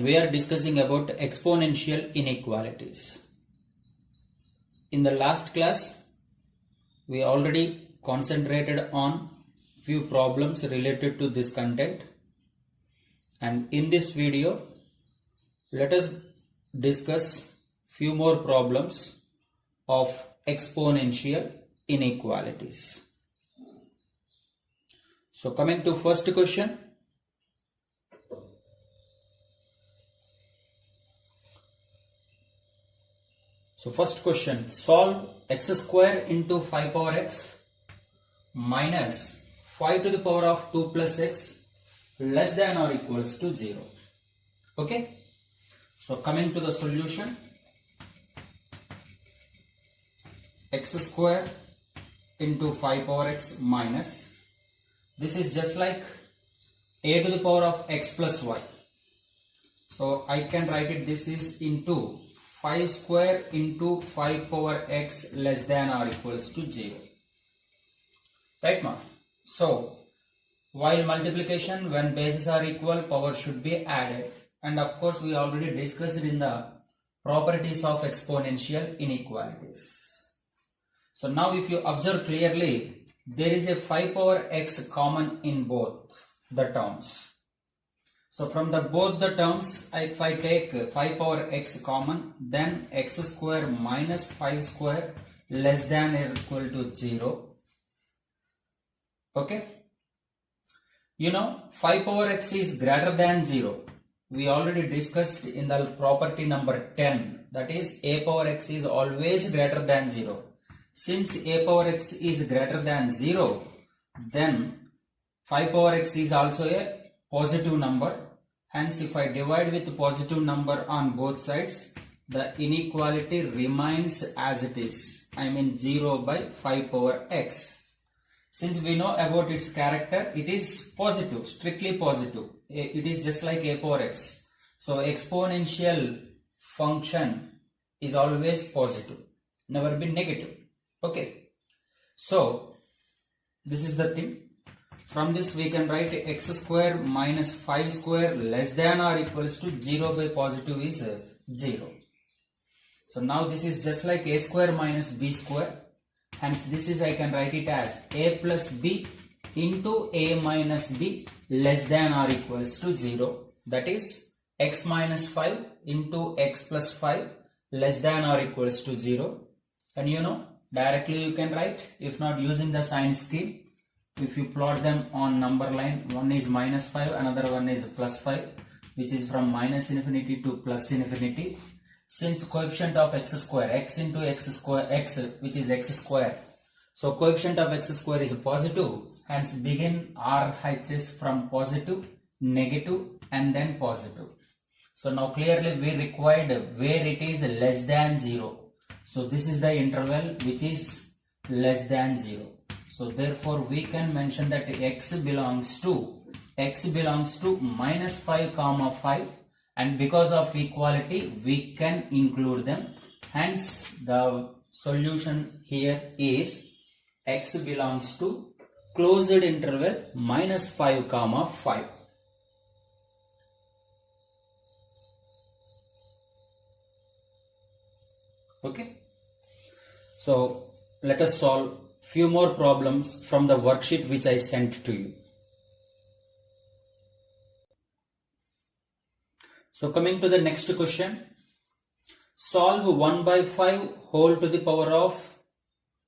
we are discussing about exponential inequalities. In the last class, we already concentrated on few problems related to this content, and in this video, let us discuss few more problems of exponential inequalities. So coming to first question. So first question, solve x square into 5 power x minus 5 to the power of 2 plus x less than or equals to 0. Okay. So coming to the solution, x square into 5 power x minus, this is just like a to the power of x plus y. So I can write it, this is into 5 square into 5 power x less than or equals to 0. Right, ma? So, while multiplication, when bases are equal, power should be added. And of course, we already discussed in the properties of exponential inequalities. So now if you observe clearly, there is a 5 power x common in both the terms. So from the both the terms, if I take 5 power x common, then x square minus 5 square less than or equal to 0. Okay. You know, 5 power x is greater than 0. We already discussed in the property number 10. That is, a power x is always greater than 0. Since a power x is greater than 0, then 5 power x is also a positive number. Hence, if I divide with positive number on both sides, the inequality remains as it is. I mean 0 by 5 power x. Since we know about its character, it is positive, strictly positive. It is just like a power x. So exponential function is always positive, never be negative. Okay. So this is the thing. From this we can write x square minus 5 square less than or equals to 0 by positive is 0. So now this is just like a square minus b square. Hence this is, I can write it as a plus b into a minus b less than or equals to 0. That is x minus 5 into x plus 5 less than or equals to 0. And you know, directly you can write, if not using the sign scheme. If you plot them on number line, one is minus 5, another one is plus 5, which is from minus infinity to plus infinity. Since coefficient of x square, x into x square, x, which is x square. So coefficient of x square is positive, hence begin RHS from positive, negative and then positive. So now clearly we required where it is less than 0. So this is the interval which is less than 0. So therefore we can mention that x belongs to minus 5 comma 5, and because of equality we can include them. Hence the solution here is x belongs to closed interval minus 5 comma 5. Okay. So let us solve few more problems from the worksheet which I sent to you. So coming to the next question, solve 1 by 5 whole to the power of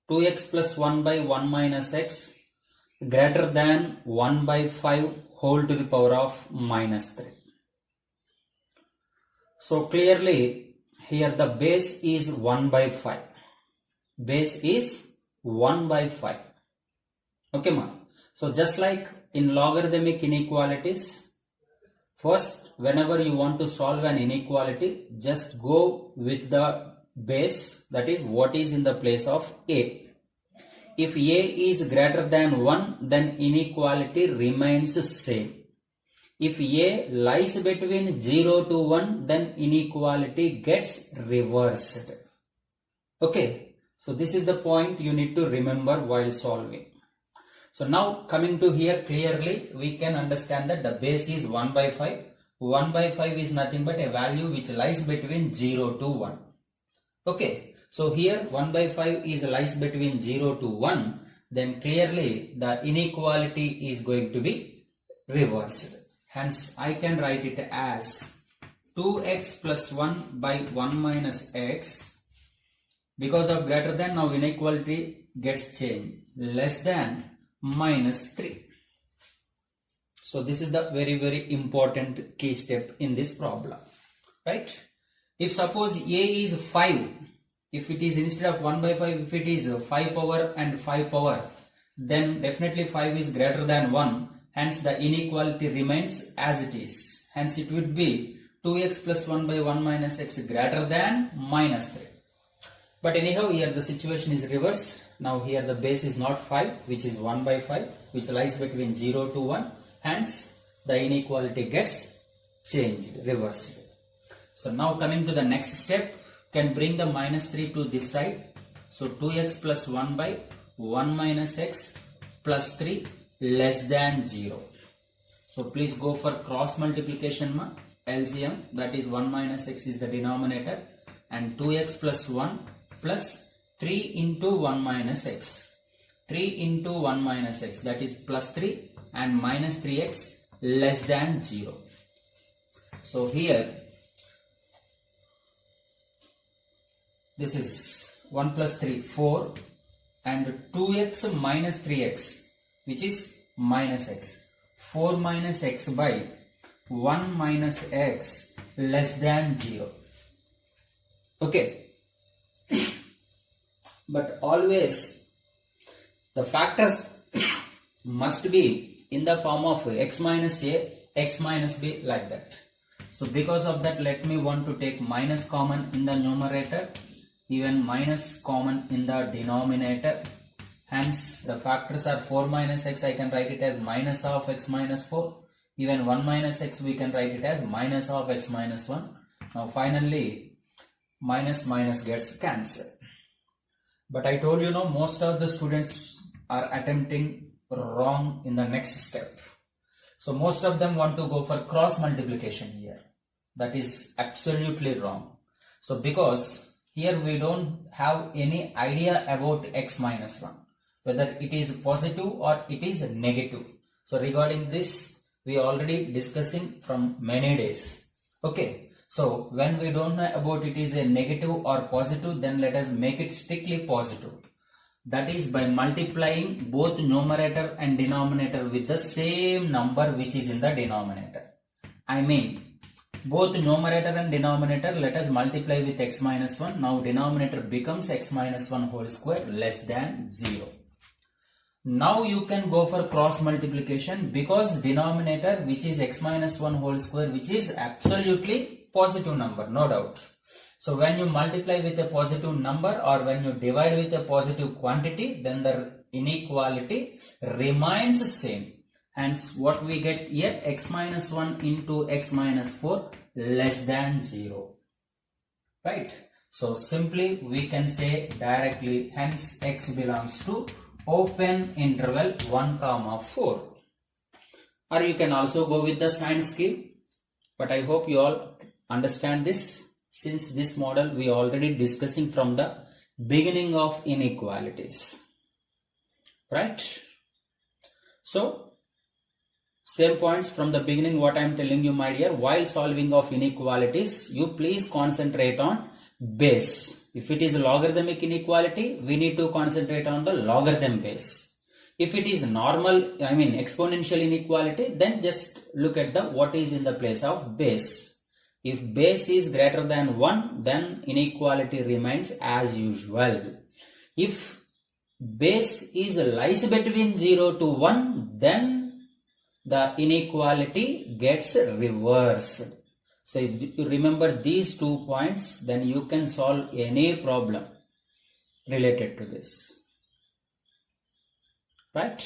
2x plus 1 by 1 minus x greater than 1 by 5 whole to the power of minus 3. So clearly here the base is 1 by 5. Base is 1 by 5. Okay, ma. So just like in logarithmic inequalities, first whenever you want to solve an inequality, just go with the base, that is what is in the place of a. If a is greater than 1, then inequality remains same. If a lies between 0 to 1, then inequality gets reversed. Okay. So this is the point you need to remember while solving. So now coming to here, clearly we can understand that the base is 1 by 5. 1 by 5 is nothing but a value which lies between 0 to 1. Okay, so here 1 by 5 is lies between 0 to 1, then clearly the inequality is going to be reversed. Hence, I can write it as 2x plus 1 by 1 minus x. Because of greater than, now inequality gets changed. Less than minus 3. So this is the very important key step in this problem. Right? If suppose a is 5, if it is instead of 1 by 5, if it is 5 power and 5 power, then definitely 5 is greater than 1. Hence the inequality remains as it is. Hence it would be 2x plus 1 by 1 minus x greater than minus 3. But anyhow, here the situation is reversed. Now here the base is not 5, which is 1 by 5, which lies between 0 to 1. Hence the inequality gets changed, reversed. So now coming to the next step, can bring the minus 3 to this side. So 2x plus 1 by 1 minus x plus 3 less than 0. So please go for cross multiplication, LCM, that is 1 minus x is the denominator, and 2x plus 1 plus 3 into 1 minus x. 3 into 1 minus x, that is plus 3, and minus 3x less than 0. So here this is 1 plus 3, 4, and 2x minus 3x, which is minus x. 4 minus x by 1 minus x less than 0. Okay. But always the factors must be in the form of x minus a, x minus b, like that. So because of that, let me want to take minus common in the numerator, even minus common in the denominator. Hence the factors are 4 minus x, I can write it as minus of x minus 4. Even 1 minus x, we can write it as minus of x minus 1. Now finally minus minus gets cancelled. But I told you, most of the students are attempting wrong in the next step. So most of them want to go for cross multiplication here. That is absolutely wrong. So because here we don't have any idea about x minus 1, whether it is positive or it is negative. So regarding this, we already discussing from many days. Okay. So when we don't know about it is a negative or positive, then let us make it strictly positive. That is by multiplying both numerator and denominator with the same number which is in the denominator. I mean, both numerator and denominator, let us multiply with x minus 1. Now denominator becomes x minus 1 whole square less than 0. Now you can go for cross multiplication, because denominator, which is x minus 1 whole square, which is absolutely positive number, no doubt. So when you multiply with a positive number or when you divide with a positive quantity, then the inequality remains same. Hence what we get here, x minus 1 into x minus 4 less than 0. Right? So simply we can say directly, hence x belongs to open interval 1 comma 4. Or you can also go with the sign scheme. But I hope you all understand this, since this model we already discussing from the beginning of inequalities. Right? So same points from the beginning what I am telling you, my dear. While solving of inequalities, you please concentrate on base. If it is logarithmic inequality, we need to concentrate on the logarithm base. If it is normal, exponential inequality, then just look at the what is in the place of base. If base is greater than 1, then inequality remains as usual. If base is lies between 0 to 1, then the inequality gets reversed. So if you remember these 2 points, then you can solve any problem related to this. Right?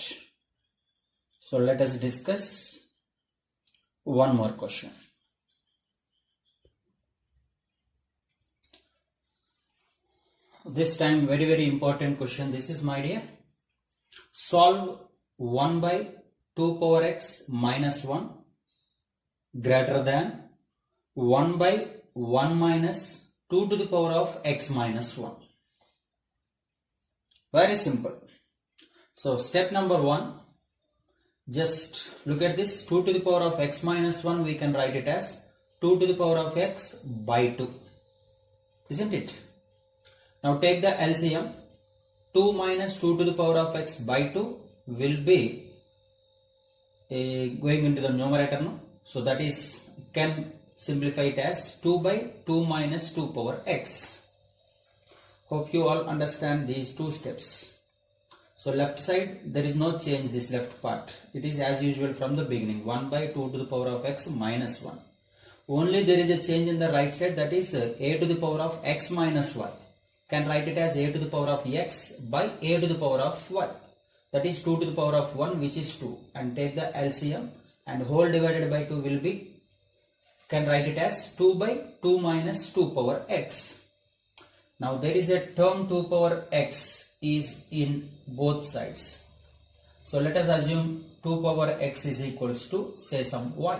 So let us discuss one more question. This time very important question this is, my dear. Solve 1 by 2 power x minus 1 greater than 1 by 1 minus 2 to the power of x minus 1. Very simple. So step number 1, just look at this. 2 to the power of x minus 1, we can write it as 2 to the power of x by 2, isn't it? Now take the LCM. 2 minus 2 to the power of x by 2 will be going into the numerator, no? So that is, can simplify it as 2 by 2 minus 2 power x. Hope you all understand these two steps. So left side, there is no change, this left part. It is as usual from the beginning, 1 by 2 to the power of x minus 1. Only there is a change in the right side, that is a to the power of x minus y. Can write it as a to the power of x by a to the power of y. That is 2 to the power of 1, which is 2. And take the LCM, and whole divided by 2 will be, can write it as 2 by 2 minus 2 power x. Now there is a term 2 power x is in both sides. So let us assume 2 power x is equals to, say, some y.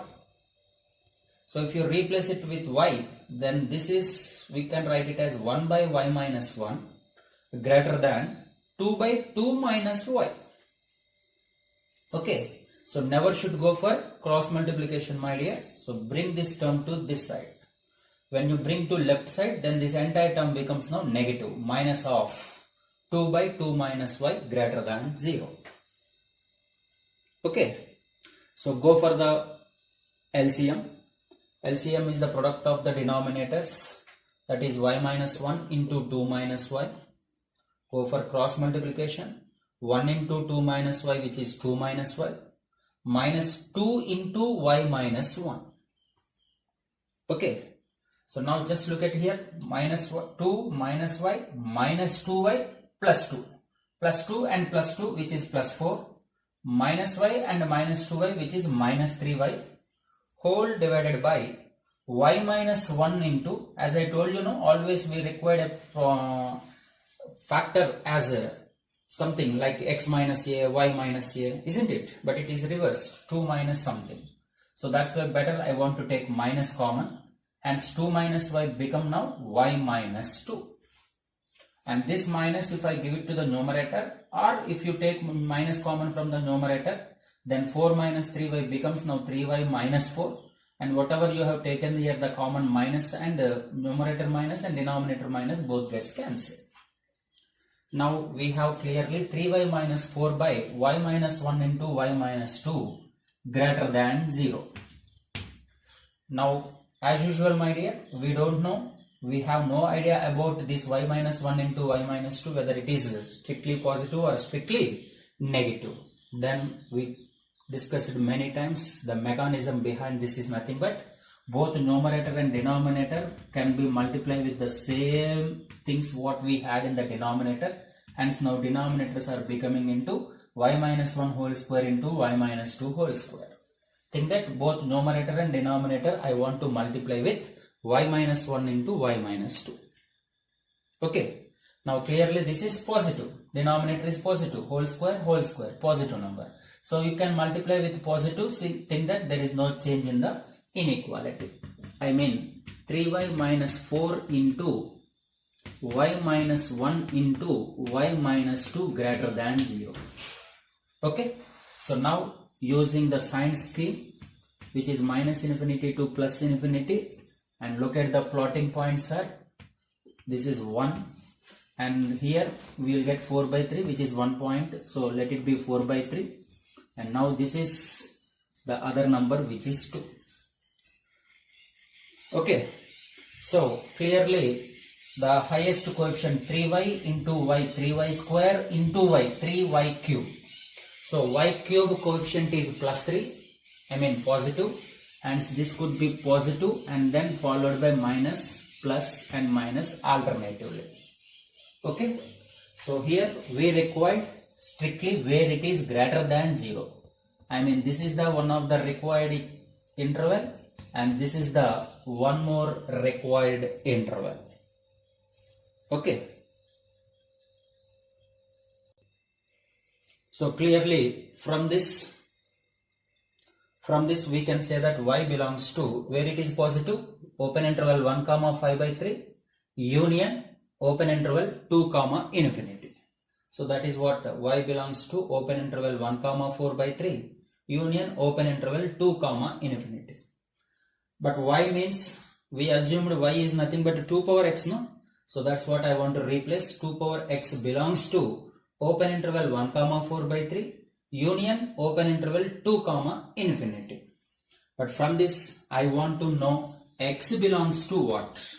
So if you replace it with y, then this is, we can write it as 1 by y minus 1 greater than 2 by 2 minus y. Okay, so never should go for cross multiplication, my dear. So bring this term to this side. When you bring to left side, then this entire term becomes now negative, minus of 2 by 2 minus y greater than 0. Okay, so go for the LCM. LCM is the product of the denominators, that is y minus 1 into 2 minus y. Go for cross multiplication. 1 into 2 minus y, which is 2 minus y, minus 2 into y minus 1. Okay, so now just look at here, minus 2 minus y minus 2y plus 2. Plus 2 and plus 2, which is plus 4, minus y and minus 2y, which is minus 3y, whole divided by y minus 1 into, as I told you, no, always we require a factor as a something like x minus a, y minus a, isn't it? But it is reversed, 2 minus something. So that's why better I want to take minus common. Hence 2 minus y become now y minus 2. And this minus, if I give it to the numerator, or if you take minus common from the numerator, then 4 minus 3y becomes now 3y minus 4. And whatever you have taken here, the common minus and numerator minus and denominator minus both gets cancelled. Now we have clearly 3y minus 4 by y minus 1 into y minus 2 greater than 0. Now as usual, my dear, we don't know, we have no idea about this y minus 1 into y minus 2, whether it is strictly positive or strictly negative. Then we discussed many times, the mechanism behind this is nothing but both numerator and denominator can be multiplied with the same things what we had in the denominator. Hence now denominators are becoming into y minus 1 whole square into y minus 2 whole square. Think that both numerator and denominator I want to multiply with y minus 1 into y minus 2. Okay, now clearly this is positive, denominator is positive, whole square, positive number. So you can multiply with positive, think that there is no change in the inequality. I mean 3y minus 4 into y minus 1 into y minus 2 greater than 0. Okay, so now using the sign scheme, which is minus infinity to plus infinity, and look at the plotting points are, this is 1, and here we will get 4 by 3, which is 1 point, so let it be 4 by 3, and now this is the other number, which is 2. Okay, so clearly the highest coefficient 3y into y, 3y square into y, 3y cube. So y cube coefficient is plus 3, I mean positive, and this could be positive and then followed by minus, plus and minus alternatively. Okay, so here we required strictly where it is greater than 0. I mean this is the one of the required interval and this is the one more required interval. Okay, so clearly from this From this we can say that y belongs to, where it is positive, open interval 1 comma 5 by 3 union open interval 2 comma infinity. So that is what y belongs to, open interval 1 comma 4 by 3 union open interval 2 comma infinity. But y means, we assumed y is nothing but 2 power x, no? So that's what I want to replace. 2 power x belongs to open interval 1 comma 4 by 3 union open interval 2 comma infinity. But from this I want to know x belongs to what?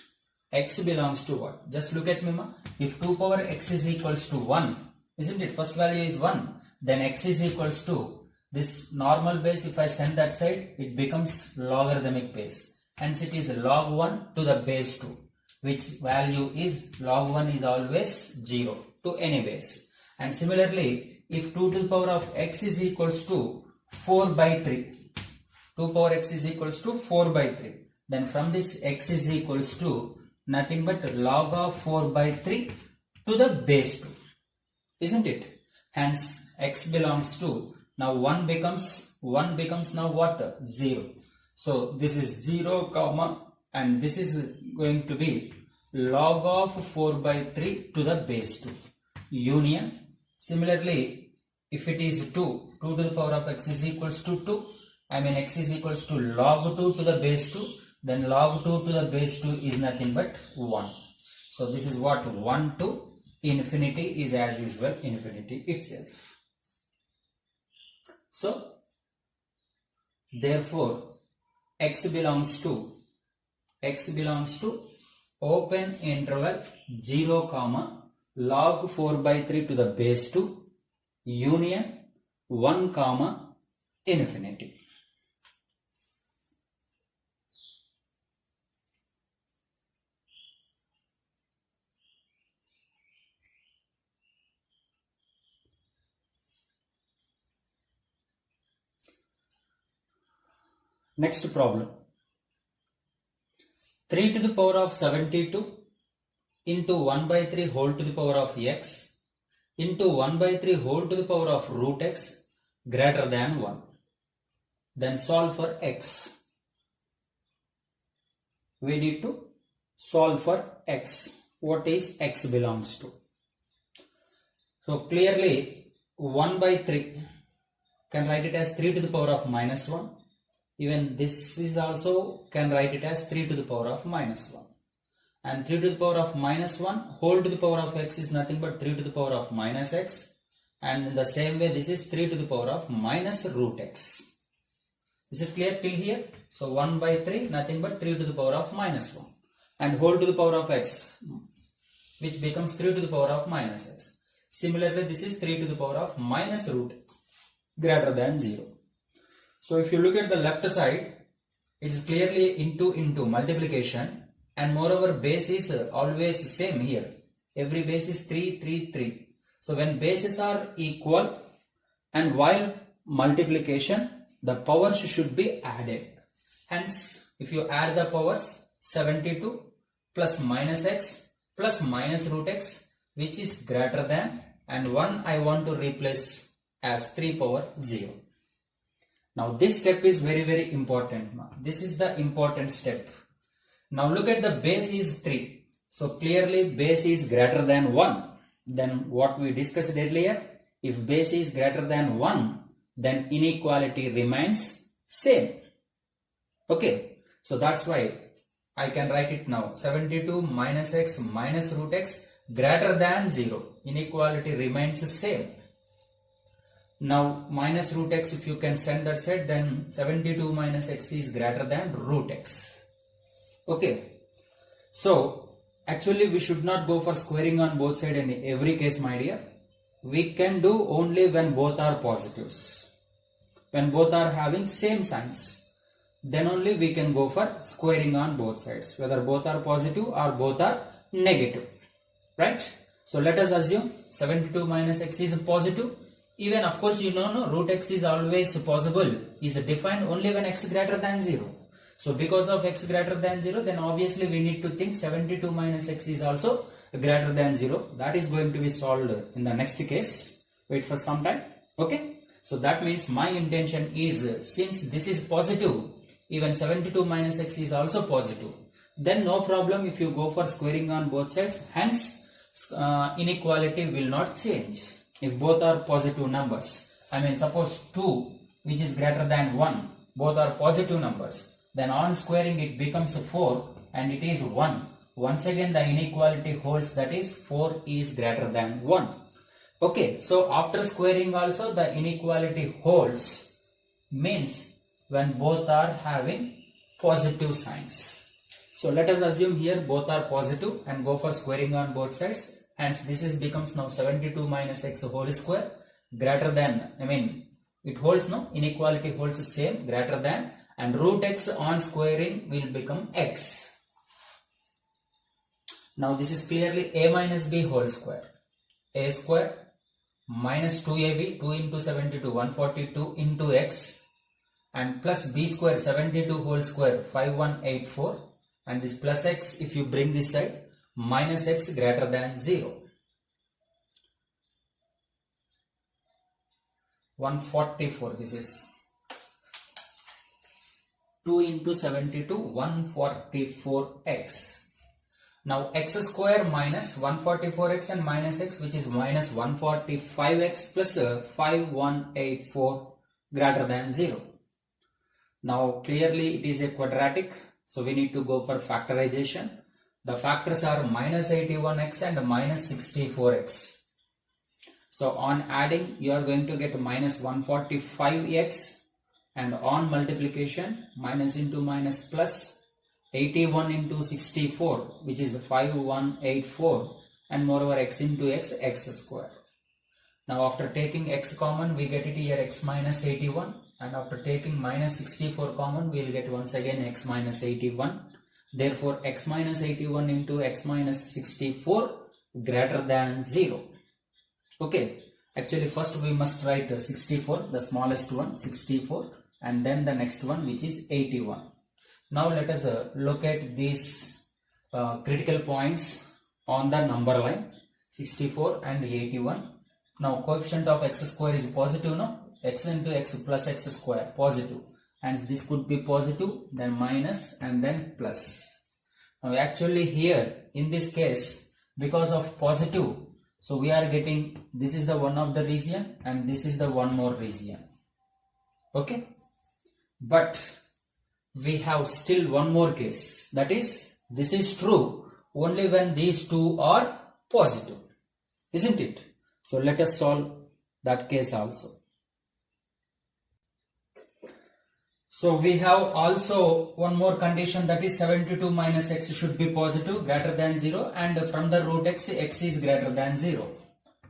X belongs to what? Just look at me, ma. If 2 power x is equals to 1, isn't it? First value is 1. Then x is equals to this normal base. If I send that side, it becomes logarithmic base. Hence it is log 1 to the base 2. Which value is log 1 is always 0 to any base. And similarly, if 2 to the power of x is equals to 4 by 3, 2 power x is equals to 4 by 3, then from this x is equals to nothing but log of 4 by 3 to the base 2, isn't it? Hence x belongs to, now 1 becomes now what? 0. So this is 0 comma, and this is going to be log of 4 by 3 to the base 2 union. Similarly, if it is 2 to the power of x is equals to 2, I mean x is equals to log 2 to the base 2, then log 2 to the base 2 is nothing but 1. So this is what? 1 to infinity is as usual infinity itself. So therefore x belongs to open interval 0 comma log 4 by 3 to the base 2 union 1 comma infinity. Next problem. 3 to the power of 72 into 1 by 3 whole to the power of x into 1 by 3 whole to the power of root x greater than 1. Then solve for x. We need to solve for x. What is x belongs to? So clearly 1 by 3, can write it as 3 to the power of minus 1. Even this is also can write it as 3 to the power of minus 1. And 3 to the power of minus 1 whole to the power of x is nothing but 3 to the power of minus x. And in the same way, this is 3 to the power of minus root x. Is it clear till here? So 1 by 3 nothing but 3 to the power of minus 1. And whole to the power of x, which becomes 3 to the power of minus x. Similarly, this is 3 to the power of minus root x greater than 0. So if you look at the left side, it is clearly into multiplication, and moreover base is always same here. Every base is 3, 3, 3. So when bases are equal and while multiplication, the powers should be added. Hence, if you add the powers, 72 plus minus x plus minus root x, which is greater than, and 1 I want to replace as 3 power 0. Now this step is very, very important. This is the important step. Now look at the base is 3. So clearly base is greater than 1. Then what we discussed earlier, if base is greater than 1, then inequality remains same. Okay. So that's why I can write it now. 72 minus x minus root x greater than 0. Inequality remains same. Now minus root x, if you can send that side, then 72 minus x is greater than root x. Okay. So actually we should not go for squaring on both sides in every case, my dear. We can do only when both are positives. When both are having same signs, then only we can go for squaring on both sides, whether both are positive or both are negative. Right? So let us assume 72 minus x is positive. Even of course you know, root x is always possible, is defined only when x greater than 0. So because of x greater than 0, then obviously we need to think 72 minus x is also greater than 0. That is going to be solved in the next case. Wait for some time. Okay. So that means my intention is, since this is positive, even 72 minus x is also positive, then no problem if you go for squaring on both sides. Hence inequality will not change if both are positive numbers. I mean, suppose 2 which is greater than 1, both are positive numbers, then on squaring it becomes 4 and it is 1. Once again the inequality holds, that is 4 is greater than 1. Okay, so after squaring also the inequality holds, means when both are having positive signs. So let us assume here both are positive and go for squaring on both sides. Hence this is becomes now 72 minus x whole square greater than, I mean it holds, no, inequality holds the same, greater than, and root x on squaring will become x. Now this is clearly a minus b whole square. A square minus 2ab, 2 into 72, 142 into x, and plus b square, 72 whole square, 5184, and this plus x, if you bring this side, minus x greater than 0. 144, this is 2 into 72, 144x. Now x square minus 144x and minus x, which is minus 145x plus 5184 greater than 0. Now clearly it is a quadratic, so we need to go for factorization. The factors are minus 81x and minus 64x. So on adding you are going to get minus 145x, and on multiplication minus into minus plus 81 into 64, which is 5184, and moreover x into x, x square. Now after taking x common we get it here x minus 81, and after taking minus 64 common we will get once again x minus 81. Therefore x minus 81 into x minus 64 greater than 0. Okay, actually first we must write 64, the smallest one, 64, and then the next one, which is 81. Now let us look at these critical points on the number line 64 and 81. Now coefficient of x square is positive, no? X into x plus x square, positive, and this could be positive, then minus, and then plus. Now actually here in this case, because of positive, so we are getting, this is the one of the region and this is the one more region. Okay, but we have still one more case, that is, this is true only when these two are positive, isn't it? So let us solve that case also. So we have also one more condition, that is 72 minus x should be positive, greater than 0, and from the root x, x is greater than 0.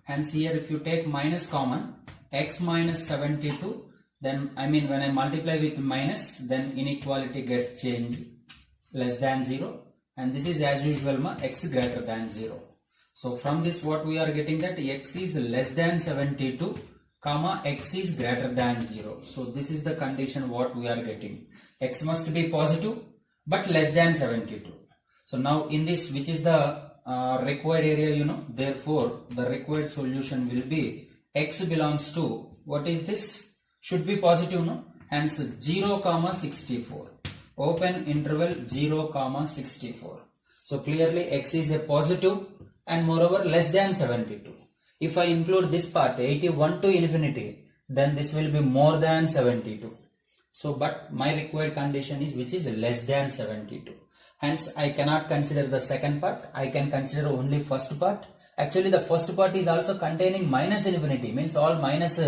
Hence here if you take minus common, x minus 72, then I mean when I multiply with minus, then inequality gets changed, less than 0, and this is as usual x greater than 0. So from this what we are getting, that x is less than 72 comma x is greater than 0. So this is the condition what we are getting. X must be positive but less than 72. So now in this, which is the required area, therefore the required solution will be x belongs to, what is this? Should be positive, no? Hence 0 comma 64. Open interval 0 comma 64. So clearly x is a positive and moreover less than 72. If I include this part 81 to infinity, then this will be more than 72. So but my required condition is which is less than 72. Hence I cannot consider the second part. I can consider only first part. Actually the first part is also containing minus infinity, means all minus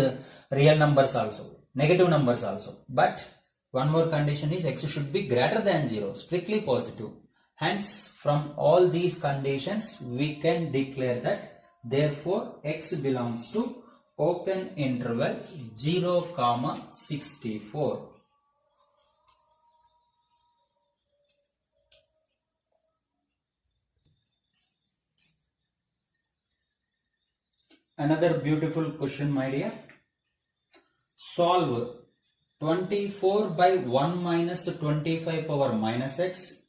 real numbers also, negative numbers also. But one more condition is x should be greater than 0, strictly positive. Hence from all these conditions we can declare that therefore x belongs to open interval 0 comma 64. Another beautiful question, my dear. Solve 24 by 1 minus 25 power minus x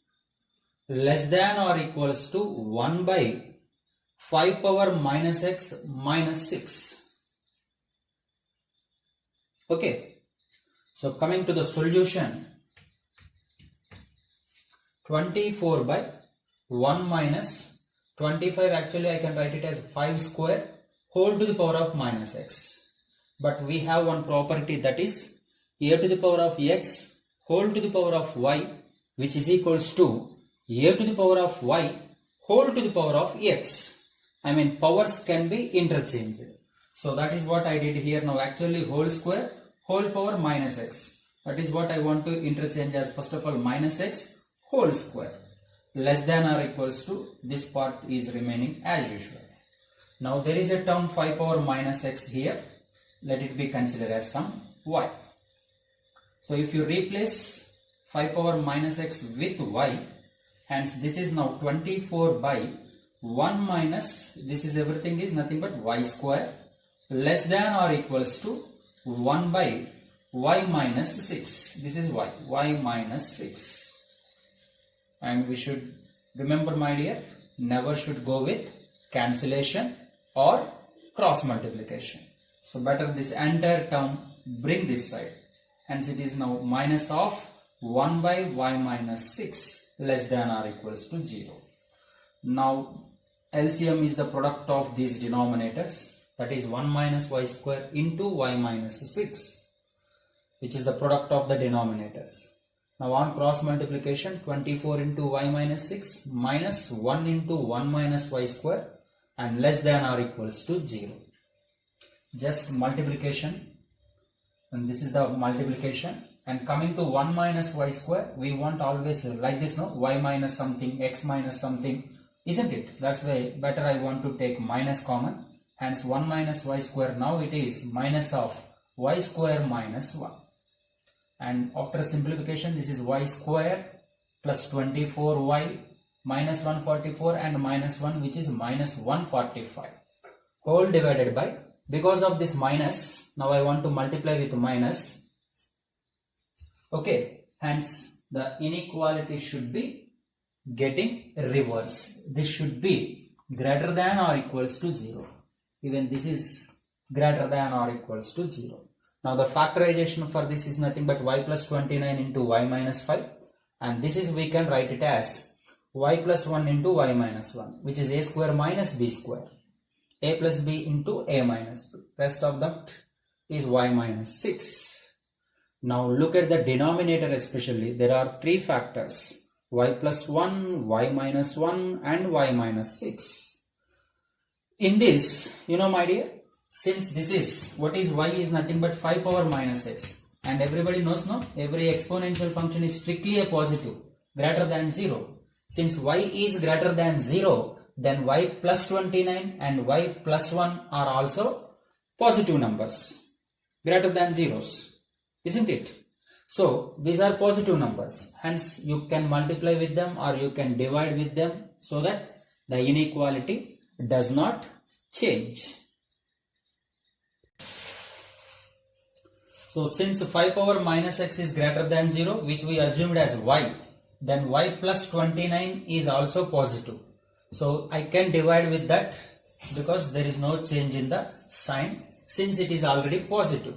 less than or equals to 1 by 5 power minus x minus 6. Okay, so coming to the solution, 24 by 1 minus 25, actually I can write it as 5 square whole to the power of minus x. But we have one property, that is a to the power of x whole to the power of y, which is equals to a to the power of y whole to the power of x. I mean, powers can be interchanged. So that is what I did here. Now actually whole square whole power minus x. That is what I want to interchange as, first of all, minus x whole square less than or equals to, this part is remaining as usual. Now there is a term 5 power minus x here. Let it be considered as some y. So if you replace 5 power minus x with y, hence this is now 24 by 1 minus, this is everything is nothing but y square less than or equals to 1 by y minus 6. This is y minus 6. And we should remember, my dear, never should go with cancellation or cross multiplication. So better this entire term bring this side. Hence it is now minus of 1 by y minus 6 less than or equals to 0. Now LCM is the product of these denominators, that is 1 minus y square into y minus 6, which is the product of the denominators. Now on cross multiplication, 24 into y minus 6 minus 1 into 1 minus y square and less than or equals to 0. Just multiplication, and this is the multiplication, and coming to 1 minus y square, we want always like this, no, y minus something, x minus something, isn't it? That's why better I want to take minus common. Hence 1 minus y square, now it is minus of y square minus 1. And after simplification, this is y square plus 24y minus 144 and minus 1, which is minus 145 whole divided by, because of this minus, now I want to multiply with minus. Okay, hence the inequality should be getting reversed. This should be greater than or equals to 0. Even this is greater than or equals to 0. Now the factorization for this is nothing but y plus 29 into y minus 5, and this is, we can write it as y plus 1 into y minus 1, which is a square minus b square, a plus b into a minus b. Rest of that is y minus 6. Now look at the denominator especially. There are three factors, y plus 1, y minus 1 and y minus 6. In this, you know, my dear, since this is, what is y is nothing but 5 power minus x, and everybody knows, no, every exponential function is strictly a positive, greater than 0. Since y is greater than 0, then y plus 29 and y plus 1 are also positive numbers, greater than zeros, isn't it? So these are positive numbers, hence you can multiply with them or you can divide with them so that the inequality does not change. So since 5 power minus x is greater than 0, which we assumed as y, then y plus 29 is also positive. So I can divide with that because there is no change in the sign since it is already positive.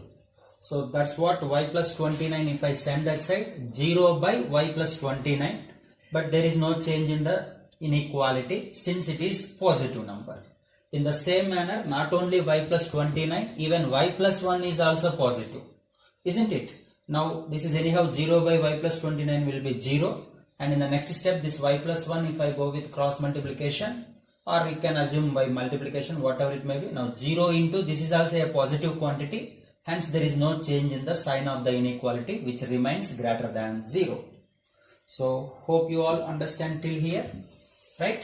So that's what y plus 29, if I send that side, 0 by y plus 29, but there is no change in the inequality since it is positive number. In the same manner, not only y plus 29, even y plus 1 is also positive. Isn't it? Now this is anyhow 0 by y plus 29 will be 0, and in the next step this y plus 1, if I go with cross multiplication, or you can assume by multiplication, whatever it may be. Now 0 into, this is also a positive quantity, hence there is no change in the sign of the inequality, which remains greater than 0. So hope you all understand till here, right?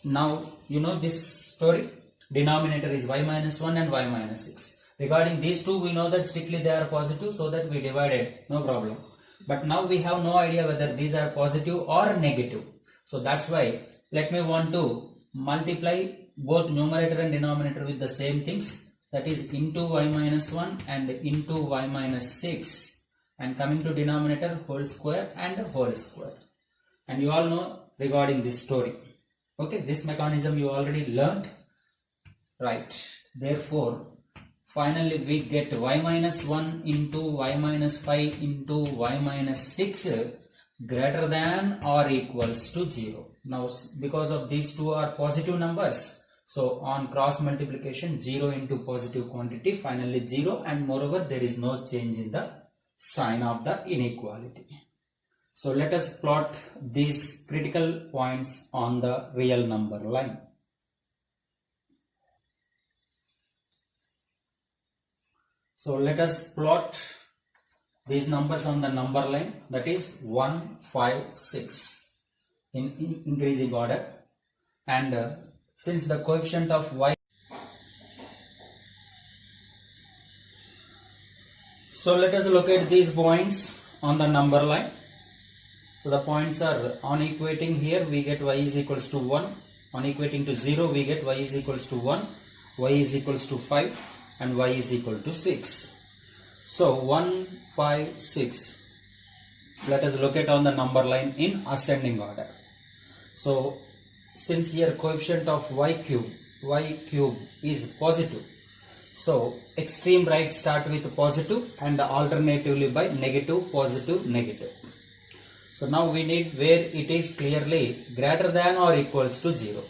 Now you know this story, denominator is y minus 1 and y minus 6. Regarding these two, we know that strictly they are positive, so that we divided, no problem. But now we have no idea whether these are positive or negative. So that's why let me want to multiply both numerator and denominator with the same things, that is into y minus 1 and into y minus 6, and coming to denominator whole square and whole square. And you all know regarding this story. Okay, this mechanism you already learned, right? Therefore Finally we get y minus 1 into y minus 5 into y minus 6 greater than or equals to 0. Now because of these two are positive numbers, so on cross multiplication 0 into positive quantity, finally 0, and moreover there is no change in the sign of the inequality. So let us plot these critical points on the real number line. So let us plot these numbers on the number line, that is 1, 5, 6 in increasing order, and since the coefficient of y, so let us locate these points on the number line. So the points are on equating here we get y is equals to 1, on equating to 0 we get y is equals to 1, y is equals to 5 and y is equal to 6. So 1, 5, 6. Let us locate on the number line in ascending order. So since here coefficient of y cube is positive, so extreme right start with positive and alternatively by negative, positive, negative. So now we need where it is clearly greater than or equals to 0.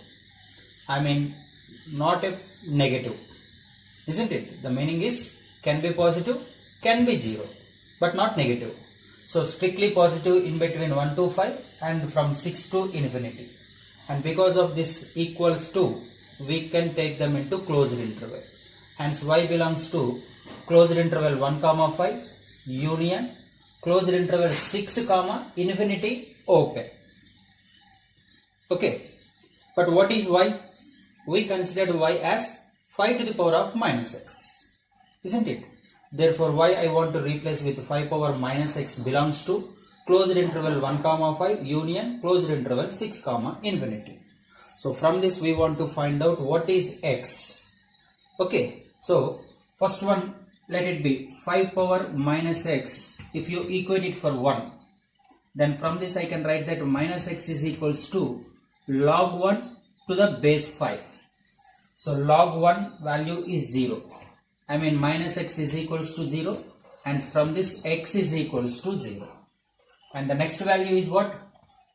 I mean not a negative, isn't it? The meaning is can be positive, can be 0, but not negative. So strictly positive in between 1 to 5 and from 6 to infinity. And because of this equals to, we can take them into closed interval. Hence y belongs to closed interval 1 comma 5 union closed interval 6 comma infinity open. Okay, but what is y? We considered y as 5 to the power of minus x, isn't it? Therefore y I want to replace with 5 power minus x belongs to closed interval 1 comma 5 union closed interval 6 comma infinity. So from this we want to find out what is x. Okay, so first one, let it be 5 power minus x. If you equate it for 1, then from this I can write that minus x is equals to log 1 to the base 5. So log 1 value is 0. I mean minus x is equals to 0, and from this x is equals to 0. And the next value is what?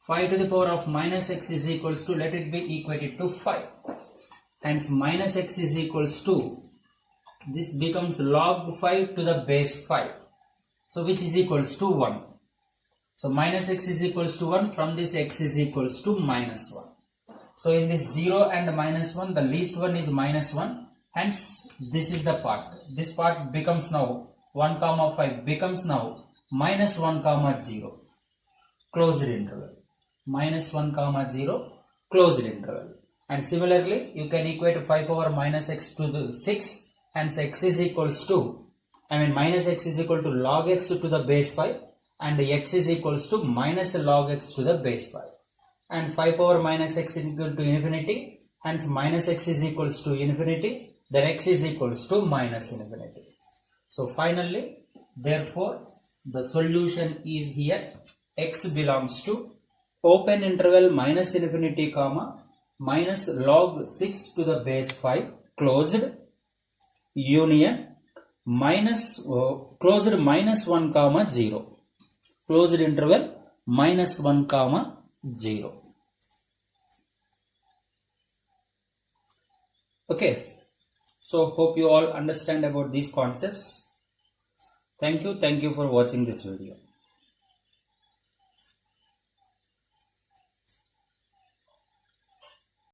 5 to the power of minus x is equals to, let it be equated to 5. Hence minus x is equals to, this becomes log 5 to the base 5. So which is equals to 1. So minus x is equals to 1, from this x is equals to minus 1. So in this 0 and minus 1, the least one is minus 1. Hence this is the part. This part becomes now 1 comma 5 becomes now minus 1 comma 0 closed interval. Minus 1 comma 0 closed interval. And similarly you can equate 5 power minus x to the 6. Hence x is equals to, minus x is equal to log x to the base 5, and x is equals to minus log x to the base 5. And 5 power minus x is equal to infinity, hence minus x is equals to infinity, then x is equals to minus infinity. So finally, therefore, the solution is here, x belongs to open interval minus infinity comma minus log 6 to the base 5 closed union minus closed minus 1 comma 0 closed interval minus 1 comma 0. Okay, so hope you all understand about these concepts. Thank you for watching this video.